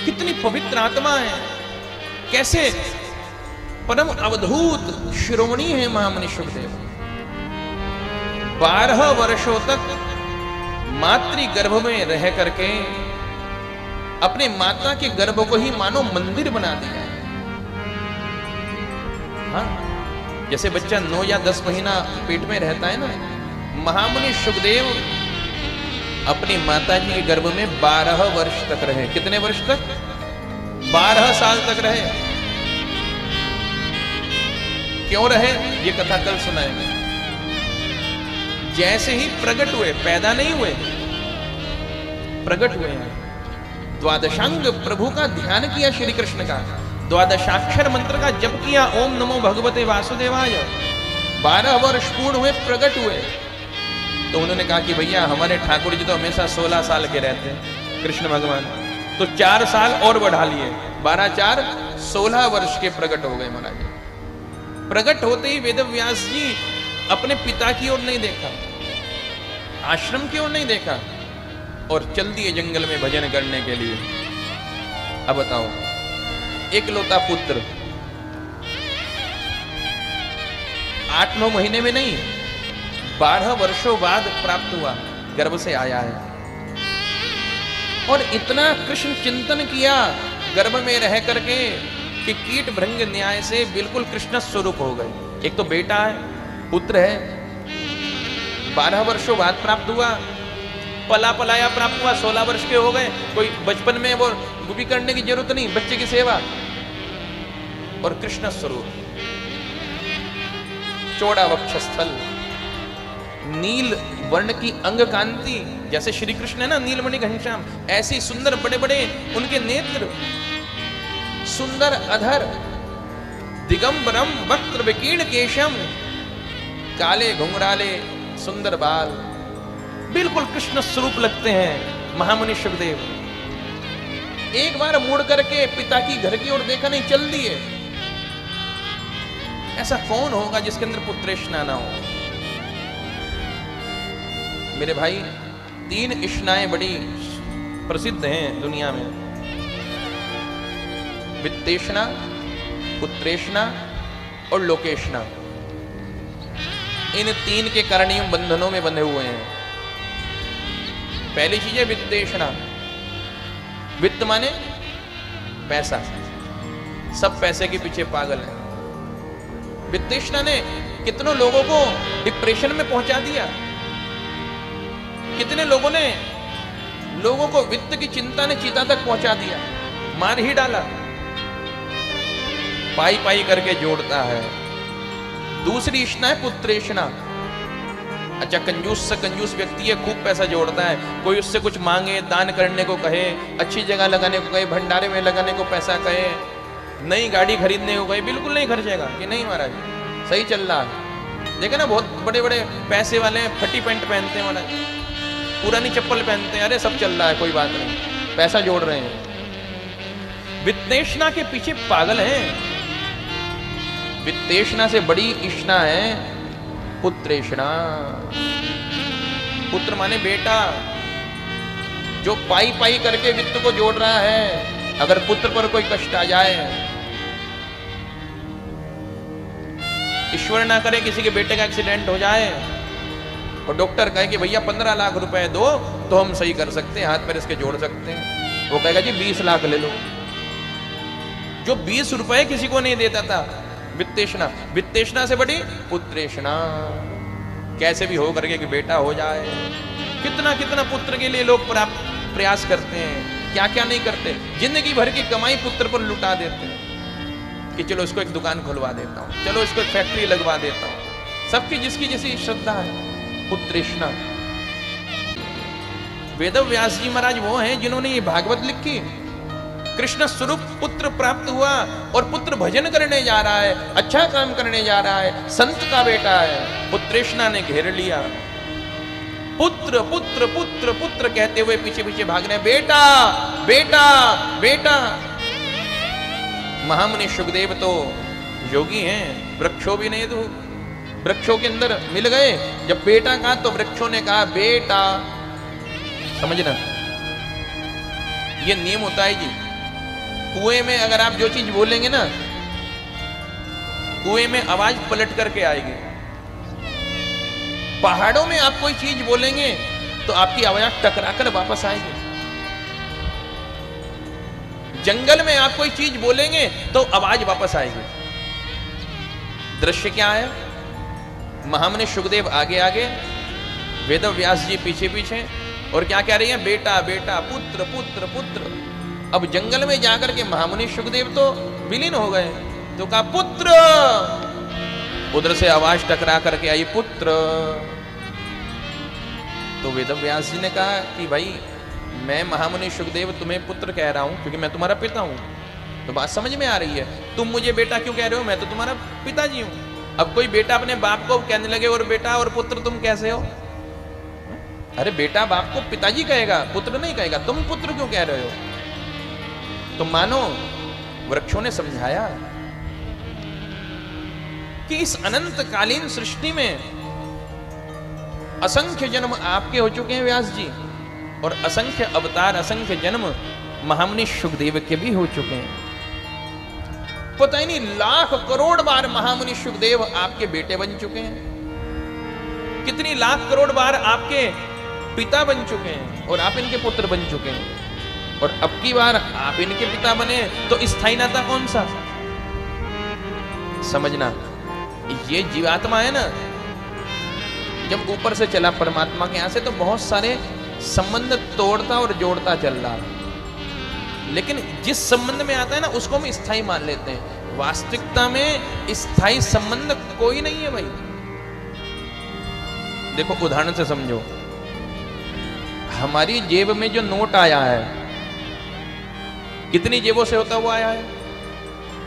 कितनी पवित्र आत्मा है, कैसे परम अवधूत शिरोमणि है महामुनि शुकदेव। 12 वर्षों तक मातृ गर्भ में रह करके अपने माता के गर्भ को ही मानो मंदिर बना दिया है। हाँ, जैसे बच्चा 9 या 10 महीना पेट में रहता है ना, महामुनि शुकदेव अपनी माता जी के गर्भ में 12 वर्ष तक रहे। कितने वर्ष तक? 12 साल तक रहे। क्यों रहे, ये कथा कल सुनाएंगे। जैसे ही प्रकट हुए, पैदा नहीं हुए, प्रकट हुए हैं, द्वादशांग प्रभु का ध्यान किया, श्री कृष्ण का द्वादशाक्षर मंत्र का जप किया, ओम नमो भगवते वासुदेवाय। 12 वर्ष पूर्ण हुए, प्रकट हुए। तो उन्होंने कहा कि भैया हमारे ठाकुर जी तो हमेशा 16 साल के रहते हैं, कृष्ण भगवान, तो 4 साल और बढ़ा लिए, 12 4 16 वर्ष के प्रकट हो गए महाराज। प्रकट होते ही वेदव्यास जी अपने पिता की ओर नहीं देखा, आश्रम की ओर नहीं देखा, और चल दिए जंगल में भजन करने के लिए। अब बताओ, एकलौता पुत्र 8-9 महीने में नहीं, 12 वर्षों बाद प्राप्त हुआ, गर्भ से आया है। और इतना कृष्ण चिंतन किया गर्भ में रह करके कि कीट भृंग न्याय से बिल्कुल कृष्ण स्वरूप हो गए। एक तो बेटा है, पुत्र है, 12 वर्षों बाद प्राप्त हुआ, पला पलाया प्राप्त हुआ, 16 वर्ष के हो गए। कोई बचपन में वो भी करने की जरूरत नहीं, बच्चे की सेवा, और कृष्ण स्वरूप, चौड़ा वक्षस्थल, नील वर्ण की अंग कांति, जैसे श्री कृष्ण है ना नीलमणि घनश्याम, ऐसी सुंदर बड़े बड़े उनके नेत्र, सुंदर अधर, दिगंबरम वक्त्र विकीर्ण केशम, काले घुंघराले सुंदर बाल, बिल्कुल कृष्ण स्वरूप लगते हैं महामुनि शुकदेव। एक बार मुड़ करके पिता की घर की ओर देखा नहीं, चल दिए। ऐसा कौन होगा जिसके अंदर पुत्रेष्णा ना हो? मेरे भाई, 3 इष्णाएं बड़ी प्रसिद्ध हैं दुनिया में, वित्तेष्णा, पुत्रेष्णा और लोकेष्णा। इन 3 के करणीय बंधनों में बंधे हुए हैं। पहली चीज है वित्तेष्णा। वित्त माने पैसा, सब पैसे के पीछे पागल है। वित्तेष्णा ने कितनों लोगों को डिप्रेशन में पहुंचा दिया, कितने लोगों को वित्त की चिंता ने चिता तक पहुंचा दिया, मार ही डाला। पाई पाई करके जोड़ता है। दूसरी इष्णा है पुत्रेष्णा। अच्छा, कंजूस से कंजूस व्यक्ति है, खूब पैसा जोड़ता है, कोई उससे कुछ मांगे, दान करने को कहे, अच्छी जगह लगाने को कहे, भंडारे में लगाने को पैसा कहे, नई गाड़ी खरीदने को कहे, बिल्कुल नहीं खर्चेगा कि नहीं महाराज सही चल रहा है। देखे ना, बहुत बड़े बड़े पैसे वाले फटी पैंट पहनते हैं महाराज, पुरानी चप्पल पहनते हैं, अरे सब चल रहा है, कोई बात नहीं, पैसा जोड़ रहे हैं। वित्तेष्णा के पीछे पागल हैं। वित्तेष्णा से बड़ी इष्णा है पुत्रेष्णा। पुत्र माने बेटा, जो पाई पाई करके वित्त को जोड़ रहा है। अगर पुत्र पर कोई कष्ट आ जाए, ईश्वर ना करे किसी के बेटे का एक्सीडेंट हो जाए और डॉक्टर कहे कि भैया 15 लाख रुपए दो तो हम सही कर सकते हैं, हाथ पैर इसके जोड़ सकते हैं, वो कहेगा जी 20 लाख ले लो। जो 20 रुपए किसी को नहीं देता था, वित्तेष्णा। वित्तेष्णा से बड़ी पुत्रेष्णा, कैसे भी हो करके कि बेटा हो जाए। कितना कितना पुत्र के लिए लोग प्रयास करते हैं, क्या क्या नहीं करते। जिंदगी भर की कमाई पुत्र पर लुटा देते हैं कि चलो इसको एक दुकान खुलवा देता हूँ, चलो इसको एक फैक्ट्री लगवा देता हूँ। सबकी जिसकी जैसी श्रद्धा है। पुत्रेष्णा। वेदव्यास जी महाराज वो हैं जिन्होंने ये भागवत लिखी। कृष्ण स्वरूप पुत्र प्राप्त हुआ और पुत्र भजन करने जा रहा है, अच्छा काम करने जा रहा है, संत का बेटा है। पुत्रेष्णा ने घेर लिया। पुत्र पुत्र पुत्र पुत्र कहते हुए पीछे पीछे भाग रहे, बेटा बेटा बेटा। महामुनि शुकदेव तो योगी हैं, वृक्षों भी नहीं, तो वृक्षों के अंदर मिल गए। जब बेटा कहा तो वृक्षों ने कहा बेटा। समझना, ये नियम होता है जी, कुएं में अगर आप जो चीज बोलेंगे ना, कुएं में आवाज पलट करके आएगी। पहाड़ों में आप कोई चीज बोलेंगे तो आपकी आवाज टकराकर वापस आएगी। जंगल में आप कोई चीज बोलेंगे तो आवाज वापस आएगी। दृश्य क्या है? महामुनि शुकदेव आगे आगे, वेद व्यास जी पीछे पीछे, और क्या कह रही है? बेटा बेटा, पुत्र पुत्र पुत्र। अब जंगल में जाकर के महामुनि शुकदेव तो विलीन हो गए, तो कहा पुत्र। उधर से आवाज टकरा करके आई पुत्र। तो वेद व्यास जी ने कहा कि भाई मैं महामुनि शुकदेव तुम्हें पुत्र कह रहा हूं क्योंकि मैं तुम्हारा पिता हूं। तो बात समझ में आ रही है? तुम मुझे बेटा क्यों कह रहे हो? मैं तो तुम्हारा पिताजी हूं। अब कोई बेटा अपने बाप को कहने लगे और बेटा और पुत्र तुम कैसे हो? अरे बेटा बाप को पिताजी कहेगा, पुत्र नहीं कहेगा। तुम पुत्र क्यों कह रहे हो? तो मानो वृक्षों ने समझाया कि इस अनंतकालीन सृष्टि में असंख्य जन्म आपके हो चुके हैं व्यास जी, और असंख्य अवतार, असंख्य जन्म महामुनि शुकदेव के भी हो चुके हैं। पता ही नहीं लाख करोड़ बार महामुनि शुकदेव आपके बेटे बन चुके हैं, कितनी लाख करोड़ बार आपके पिता बन चुके हैं, और आप इनके पुत्र बन चुके हैं। और अब की बार आप इनके पिता बने तो स्थायी नाता कौन सा? समझना, ये जीवात्मा है ना, जब ऊपर से चला परमात्मा के यहां से तो बहुत सारे संबंध तोड़ता और जोड़ता चल रहा, लेकिन जिस संबंध में आता है ना उसको हम स्थायी मान लेते हैं। वास्तविकता में स्थायी संबंध कोई नहीं है भाई। देखो उदाहरण से समझो, हमारी जेब में जो नोट आया है कितनी जेबों से होता हुआ आया है?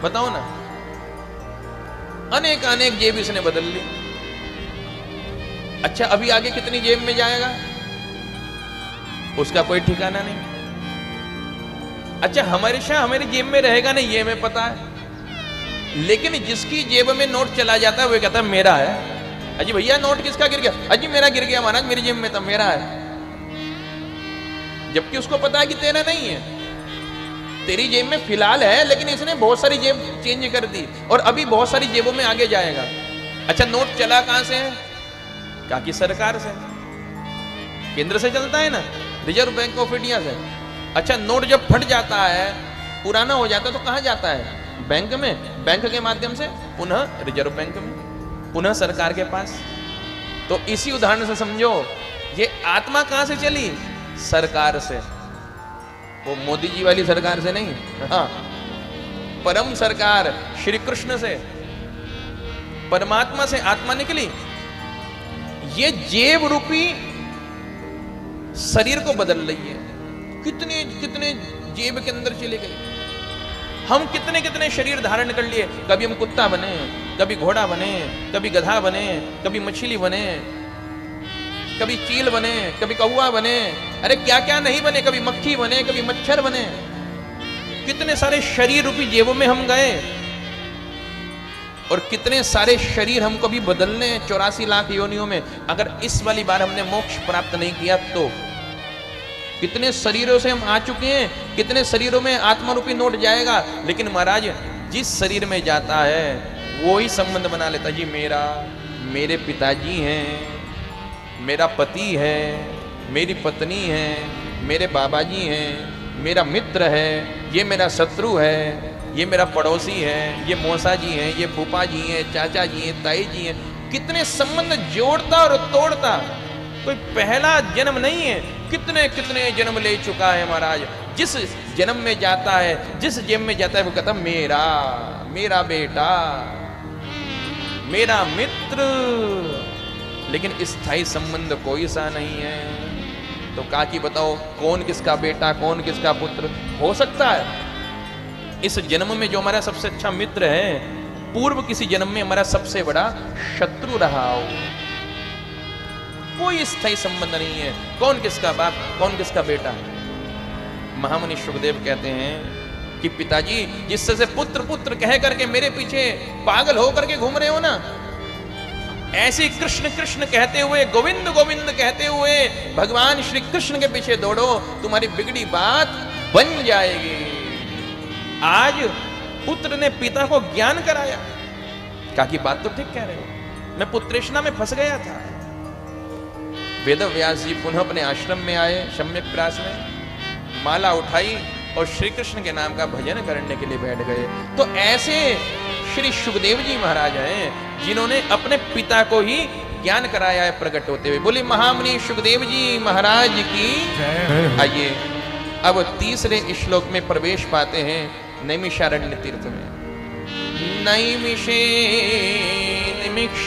बताओ ना। अनेक अनेक जेब इसने बदल ली। अच्छा अभी आगे कितनी जेब में जाएगा उसका कोई ठिकाना नहीं। अच्छा हमेशा हमारी जेब में रहेगा नहीं ये हमें पता है, लेकिन जिसकी जेब में नोट चला जाता है वो कहता है मेरा है। अजी भैया नोट किसका गिर गया? अजी मेरा गिर गया महाराज, मेरी जेब में था, मेरा है। जबकि उसको पता है कि तेरा नहीं है, तेरी जेब में फिलहाल है, लेकिन इसने बहुत सारी जेब चेंज कर दी और अभी बहुत सारी जेबों में आगे जाएगा। अच्छा नोट चला कहां से है? कहा कि सरकार से, केंद्र से चलता है ना, रिजर्व बैंक ऑफ इंडिया से। अच्छा नोट जब फट जाता है, पुराना हो जाता है, तो कहां जाता है? बैंक में, बैंक के माध्यम से पुनः रिजर्व बैंक में, पुनः सरकार के पास। तो इसी उदाहरण से समझो, ये आत्मा कहां से चली? सरकार से। वो मोदी जी वाली सरकार से नहीं, हाँ, परम सरकार श्री कृष्ण से, परमात्मा से आत्मा निकली। ये जेब रूपी शरीर को बदल रही है। कितने कितने जेब के अंदर चले गए। हम कितने कितने शरीर धारण कर लिए। कभी हम कुत्ता बने, कभी घोड़ा बने, कभी गधा बने, कभी मछली बने, कभी चील बने, कभी कौवा बने, अरे क्या क्या नहीं बने, कभी मक्खी बने, कभी मच्छर बने। कितने सारे शरीर रूपी जेबों में हम गए, और कितने सारे शरीर हमको भी बदलने 84 लाख योनियों में। अगर इस वाली बार हमने मोक्ष प्राप्त नहीं किया तो कितने शरीरों से हम आ चुके हैं, कितने शरीरों में आत्मा रूपी नोट जाएगा। लेकिन महाराज जिस शरीर में जाता है वो ही संबंध बना लेता। जी मेरा, मेरे पिताजी हैं, मेरा पति है, मेरी पत्नी है, मेरे बाबा जी हैं, मेरा मित्र है, ये मेरा शत्रु है, ये मेरा पड़ोसी है, ये मौसा जी हैं, ये फूफा जी हैं, चाचा जी हैं, ताई जी हैं। कितने संबंध जोड़ता और तोड़ता। कोई पहला जन्म नहीं है, कितने कितने जन्म ले चुका है महाराज। जिस जन्म में जाता है, जिस जन्म में जाता है, वो कहता मेरा, मेरा बेटा, मेरा मित्र। लेकिन स्थायी संबंध कोई सा नहीं है। तो काकी बताओ कौन किसका बेटा, कौन किसका पुत्र हो सकता है? इस जन्म में जो हमारा सबसे अच्छा मित्र है, पूर्व किसी जन्म में हमारा सबसे बड़ा शत्रु रहा हो। कोई स्थायी संबंध नहीं है। कौन किसका बाप, कौन किसका बेटा। महामुनि शुकदेव कहते हैं कि पिताजी जिससे से पुत्र पुत्र कह करके मेरे पीछे पागल होकर के घूम रहे हो ना, ऐसे कृष्ण कृष्ण कहते हुए, गोविंद गोविंद कहते हुए भगवान श्री कृष्ण के पीछे दौड़ो, तुम्हारी बिगड़ी बात बन जाएगी। आज पुत्र ने पिता को ज्ञान कराया। कहा कि बात तो ठीक कह रहे हो, मैं पुत्रेष्णा में फंस गया था। वेद व्यास जी पुनः अपने आश्रम में आए, सम्यक प्रास में माला उठाई और श्री कृष्ण के नाम का भजन करने के लिए बैठ गए। तो ऐसे श्री सुखदेव जी महाराज हैं जिन्होंने अपने पिता को ही ज्ञान कराया है प्रकट होते हुए। बोले महामुनि सुखदेव जी महाराज की। आइए अब तीसरे श्लोक में प्रवेश पाते हैं नैमिषारण्य तीर्थ में। नैमिषे निमिष